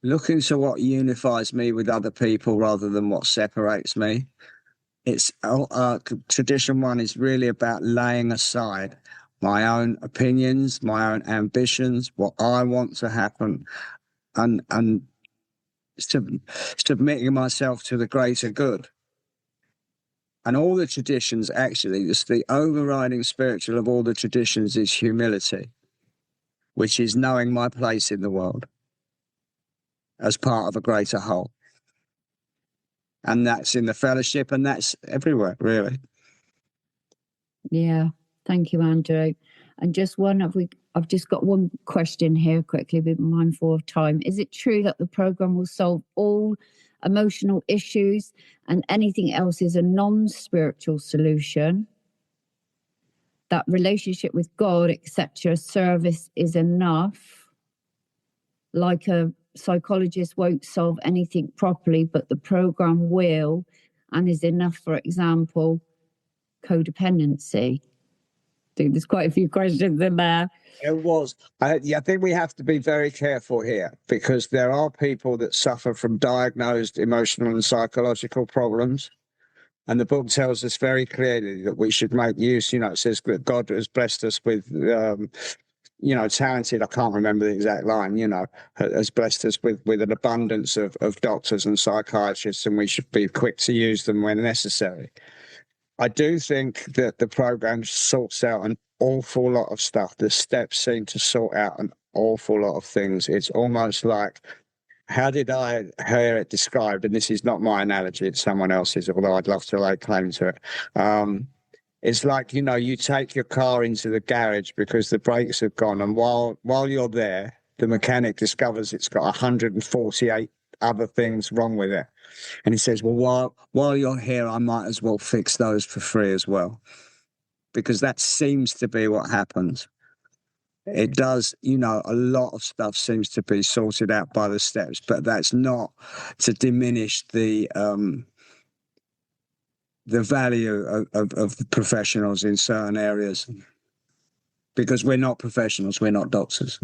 B: looking to what unifies me with other people rather than what separates me. It's Tradition 1 is really about laying aside my own opinions, my own ambitions, what I want to happen, and submitting myself to the greater good. And all the traditions, actually, the overriding spiritual of all the traditions is humility, which is knowing my place in the world as part of a greater whole. And that's in the fellowship, and that's everywhere, really.
A: Yeah, thank you, Andrew. And I've just got one question here quickly, be mindful of time. Is it true that the program will solve all emotional issues and anything else is a non-spiritual solution? That relationship with God, etc., service is enough? Like a psychologist won't solve anything properly, but the program will, and is enough, for example, codependency? I think there's quite a few questions in there.
B: It was. I think we have to be very careful here, because there are people that suffer from diagnosed emotional and psychological problems. And the book tells us very clearly that we should make use, it says that God has blessed us with, talented, I can't remember the exact line, has blessed us with an abundance of doctors and psychiatrists, and we should be quick to use them when necessary. I do think that the program sorts out an awful lot of stuff. The steps seem to sort out an awful lot of things. It's almost like, how did I hear it described? And this is not my analogy, it's someone else's, although I'd love to lay claim to it. It's like, you take your car into the garage because the brakes have gone, and while you're there, the mechanic discovers it's got 148 other things wrong with it. And he says, well, while you're here, I might as well fix those for free as well. Because that seems to be what happens. It does, a lot of stuff seems to be sorted out by the steps, but that's not to diminish the value of professionals in certain areas, because we're not professionals, we're not doctors.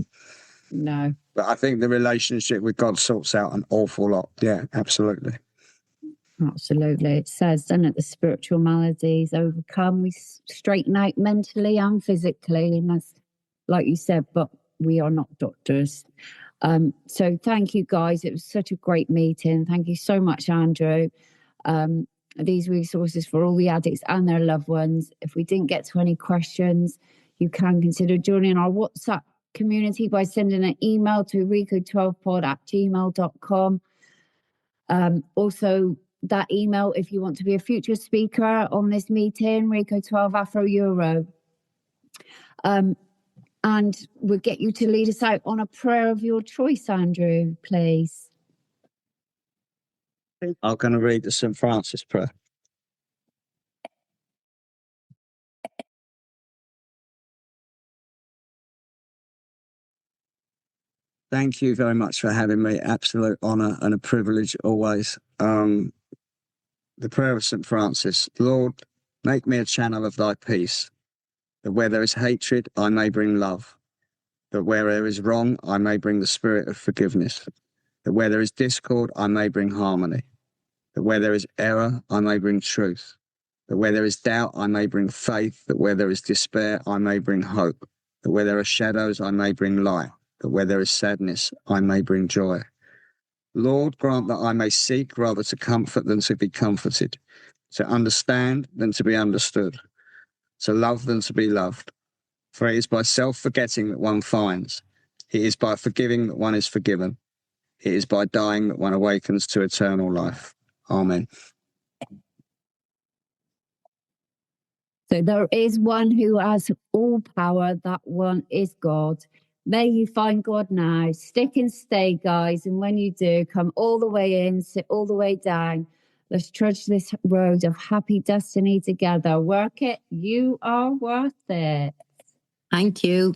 A: No.
B: But I think the relationship with God sorts out an awful lot. Yeah, absolutely.
A: Absolutely. It says, doesn't it, the spiritual maladies overcome, we straighten out mentally and physically. And that's, like you said, but we are not doctors. So thank you, guys. It was such a great meeting. Thank you so much, Andrew. These resources for all the addicts and their loved ones. If we didn't get to any questions, you can consider joining our WhatsApp community by sending an email to rico12pod@gmail.com. Also, that email, if you want to be a future speaker on this meeting, Rico12 Afro Euro. And we'll get you to lead us out on a prayer of your choice, Andrew, please.
B: I'm going to read the St. Francis prayer. Thank you very much for having me. Absolute honour and a privilege always. The prayer of St. Francis. Lord, make me a channel of thy peace, that where there is hatred, I may bring love, that where there is wrong, I may bring the spirit of forgiveness, that where there is discord, I may bring harmony, that where there is error, I may bring truth, that where there is doubt, I may bring faith, that where there is despair, I may bring hope, that where there are shadows, I may bring light, that where there is sadness, I may bring joy. Lord, grant that I may seek rather to comfort than to be comforted, to understand than to be understood, to love than to be loved. For it is by self-forgetting that one finds. It is by forgiving that one is forgiven. It is by dying that one awakens to eternal life. Amen.
A: So there is one who has all power. That one is God. May you find God now. Stick and stay, guys. And when you do, come all the way in, sit all the way down. Let's trudge this road of happy destiny together. Work it. You are worth it.
F: Thank you.